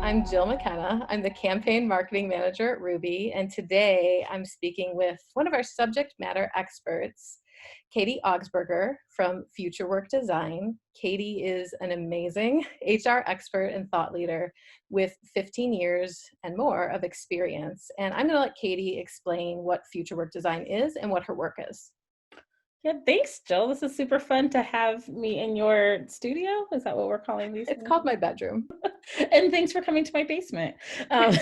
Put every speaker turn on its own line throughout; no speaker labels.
I'm Jill McKenna. I'm the campaign marketing manager at Ruby, and today I'm speaking with one of our subject matter experts, Katie Augsburger from Future Work Design. Katie is an amazing HR expert and thought leader with 15 years and more of experience. And I'm going to let Katie explain what Future Work Design is and what her work is.
Yeah, thanks, Jill. This is super fun to have me in your studio. Is that what we're calling these
It's
things?
called my bedroom.
And thanks for coming to my basement. Um,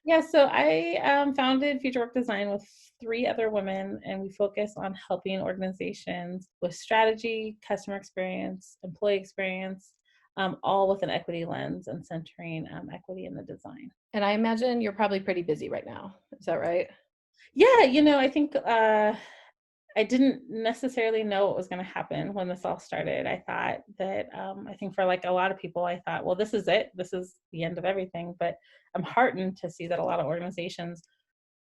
yeah, so I founded Future Work Design with three other women, and we focus on helping organizations with strategy, customer experience, employee experience, all with an equity lens and centering equity in the design.
And I imagine you're probably pretty busy right now. Is that right?
Yeah, I think I didn't necessarily know what was going to happen when this all started. I thought that, I think for like a lot of people, I thought, well, this is it. This is the end of everything. But I'm heartened to see that a lot of organizations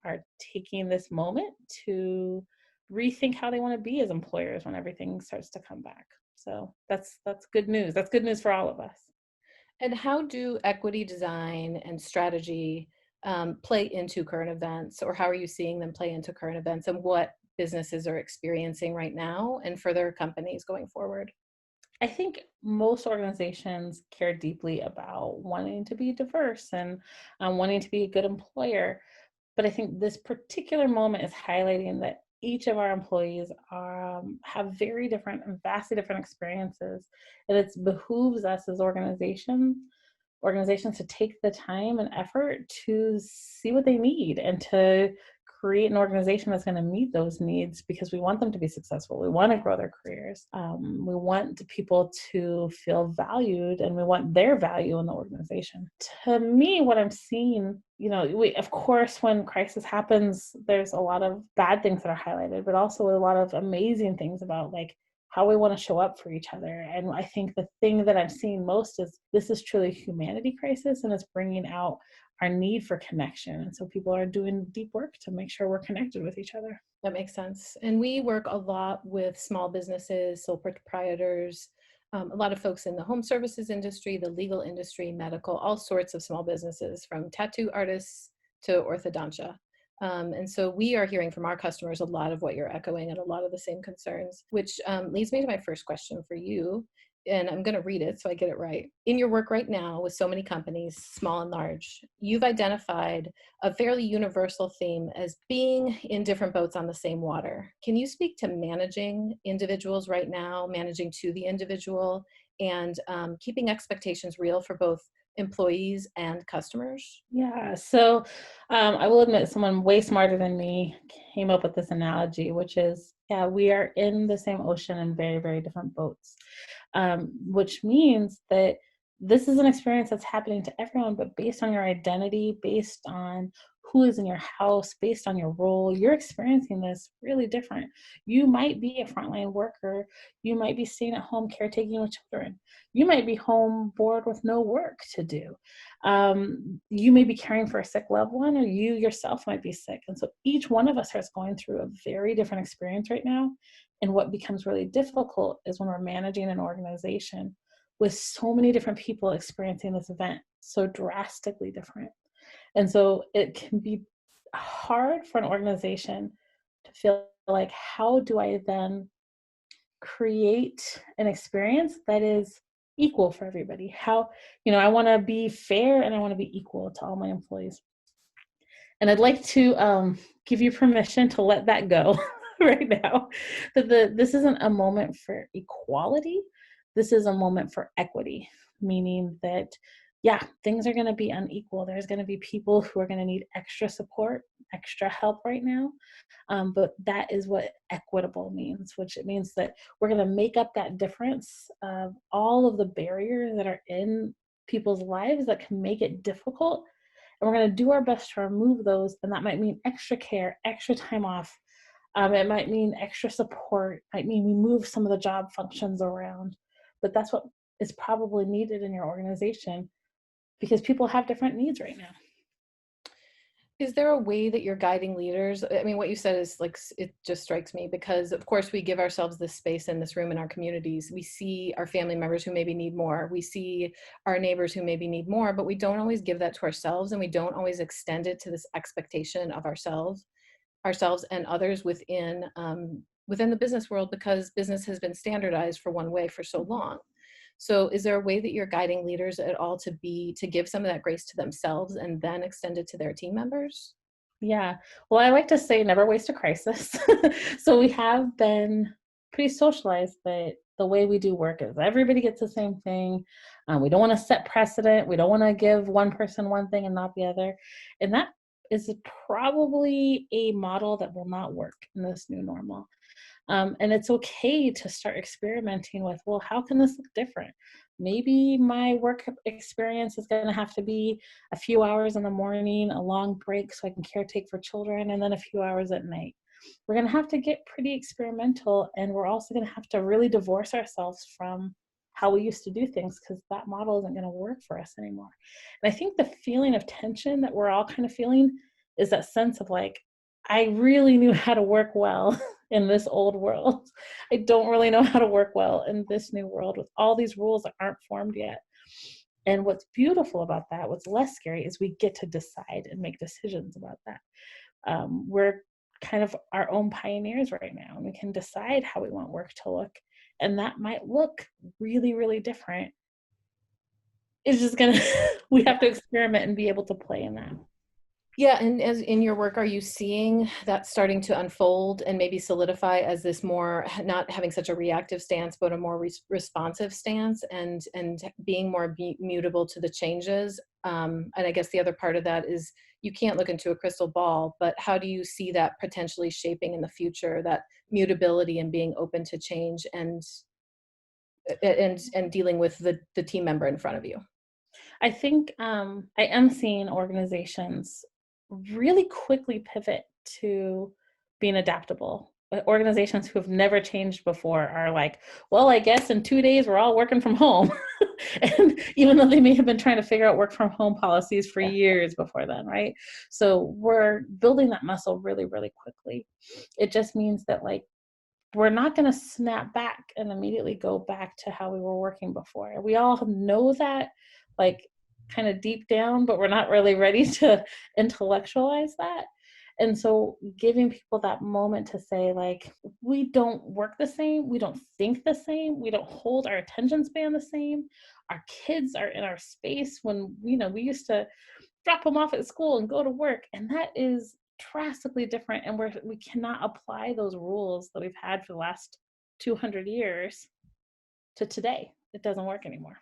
are taking this moment to rethink how they want to be as employers when everything starts to come back. So that's good news. That's good news for all of us.
And how do equity design and strategy play into current events, or how are you seeing them play into current events, and what businesses are experiencing right now and for their companies going forward?
I think most organizations care deeply about wanting to be diverse and wanting to be a good employer. But I think this particular moment is highlighting that each of our employees have very different and vastly different experiences. And it behooves us as organizations to take the time and effort to see what they need and to create an organization that's going to meet those needs, because we want them to be successful. We want to grow their careers. We want people to feel valued, and we want their value in the organization. To me, what I'm seeing, of course, when crisis happens, there's a lot of bad things that are highlighted, but also a lot of amazing things about like how we want to show up for each other. And I think the thing that I'm seeing most is this is truly a humanity crisis, and it's bringing out our need for connection. And so people are doing deep work to make sure we're connected with each other.
That makes sense. And we work a lot with small businesses, sole proprietors, a lot of folks in the home services industry, the legal industry, medical, all sorts of small businesses, from tattoo artists to orthodontia. And so we are hearing from our customers a lot of what you're echoing and a lot of the same concerns, which leads me to my first question for you. And I'm going to read it so I get it right. In your work right now with so many companies, small and large, you've identified a fairly universal theme as being in different boats on the same water. Can you speak to managing individuals right now, managing to the individual, and keeping expectations real for both employees and customers?
Yeah. So I will admit, someone way smarter than me came up with this analogy, which is, yeah, we are in the same ocean in very, very different boats, which means that this is an experience that's happening to everyone, but based on your identity, based on who is in your house, based on your role, you're experiencing this really different. You might be a frontline worker. You might be staying at home caretaking with children. You might be home bored with no work to do. You may be caring for a sick loved one, or you yourself might be sick. And so each one of us is going through a very different experience right now. And what becomes really difficult is when we're managing an organization with so many different people experiencing this event so drastically different. And so it can be hard for an organization to feel like, how do I then create an experience that is equal for everybody? How, I want to be fair and I want to be equal to all my employees. And I'd like to give you permission to let that go right now. That this isn't a moment for equality. This is a moment for equity, meaning that, yeah, things are going to be unequal. There's going to be people who are going to need extra support, extra help right now. But that is what equitable means, which it means that we're going to make up that difference of all of the barriers that are in people's lives that can make it difficult. And we're going to do our best to remove those. And that might mean extra care, extra time off. It might mean extra support. It might mean we move some of the job functions around. But that's what is probably needed in your organization, because people have different needs right now.
Is there a way that you're guiding leaders? I mean, what you said is like, it just strikes me because, of course, we give ourselves this space in this room in our communities. We see our family members who maybe need more. We see our neighbors who maybe need more, but we don't always give that to ourselves, and we don't always extend it to this expectation of ourselves and others within the business world, because business has been standardized for one way for so long. So is there a way that you're guiding leaders at all to give some of that grace to themselves and then extend it to their team members?
Yeah. Well, I like to say never waste a crisis. So we have been pretty socialized that the way we do work is everybody gets the same thing. We don't want to set precedent. We don't want to give one person one thing and not the other. And that is probably a model that will not work in this new normal. And it's okay to start experimenting with, well, how can this look different? Maybe my work experience is going to have to be a few hours in the morning, a long break so I can caretake for children, and then a few hours at night. We're going to have to get pretty experimental, and we're also going to have to really divorce ourselves from how we used to do things, because that model isn't going to work for us anymore. And I think the feeling of tension that we're all kind of feeling is that sense of like, I really knew how to work well in this old world. I don't really know how to work well in this new world with all these rules that aren't formed yet. And what's beautiful about that, what's less scary, is we get to decide and make decisions about that. We're kind of our own pioneers right now, and we can decide how we want work to look. And that might look really, really different. It's just gonna, we have to experiment and be able to play in that.
Yeah, and as in your work, are you seeing that starting to unfold and maybe solidify as this more, not having such a reactive stance, but a more responsive stance, and being more mutable to the changes? And I guess the other part of that is you can't look into a crystal ball, but how do you see that potentially shaping in the future, that mutability and being open to change and dealing with the team member in front of you?
I think I am seeing organizations really quickly pivot to being adaptable. Organizations who have never changed before are like, well, I guess in 2 days we're all working from home. And even though they may have been trying to figure out work from home policies for years before then, right? So we're building that muscle really, really quickly. It just means that like we're not going to snap back and immediately go back to how we were working before. We all know that, like, kind of deep down, but we're not really ready to intellectualize that. And so giving people that moment to say, like, we don't work the same, we don't think the same, we don't hold our attention span the same. Our kids are in our space when, we used to drop them off at school and go to work. And that is drastically different. And we cannot apply those rules that we've had for the last 200 years to today. It doesn't work anymore.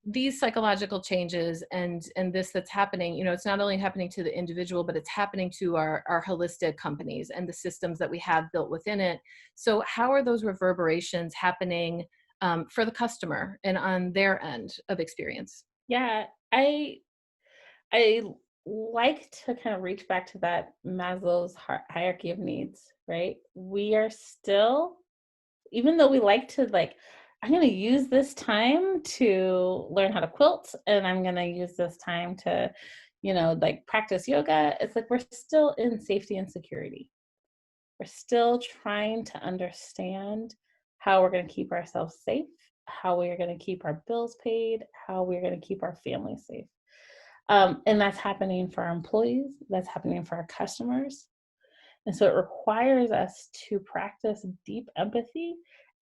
These psychological changes and this that's happening, it's not only happening to the individual, but it's happening to our holistic companies and the systems that we have built within it. So how are those reverberations happening for the customer and on their end of experience?
Yeah, I like to kind of reach back to that Maslow's hierarchy of needs, right? We are still, even though we like to like, I'm going to use this time to learn how to quilt, and I'm going to use this time to, like practice yoga. It's like we're still in safety and security. We're still trying to understand how we're going to keep ourselves safe, how we are going to keep our bills paid, how we're going to keep our families safe. And that's happening for our employees, that's happening for our customers. And so it requires us to practice deep empathy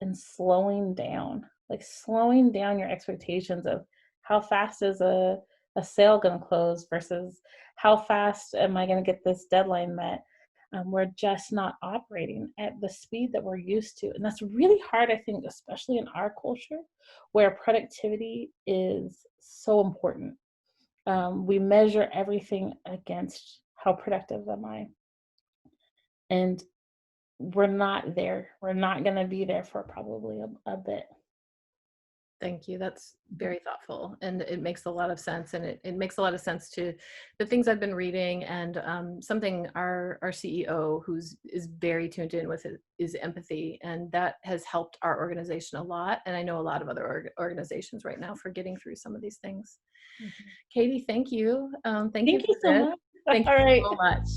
and slowing down, like slowing down your expectations of how fast is a sale going to close versus how fast am I going to get this deadline met. We're just not operating at the speed that we're used to. And that's really hard, I think, especially in our culture where productivity is so important. We measure everything against how productive am I. And we're not there. We're not going to be there for probably a bit.
Thank you. That's very thoughtful, and it makes a lot of sense. And it makes a lot of sense to the things I've been reading, and something our CEO, is very tuned in with it, is empathy, and that has helped our organization a lot. And I know a lot of other organizations right now for getting through some of these things.
Mhm.
Katie, thank you. Thank you
Thank you
for
so
this.
much.
Thank
All
you
right.
so much.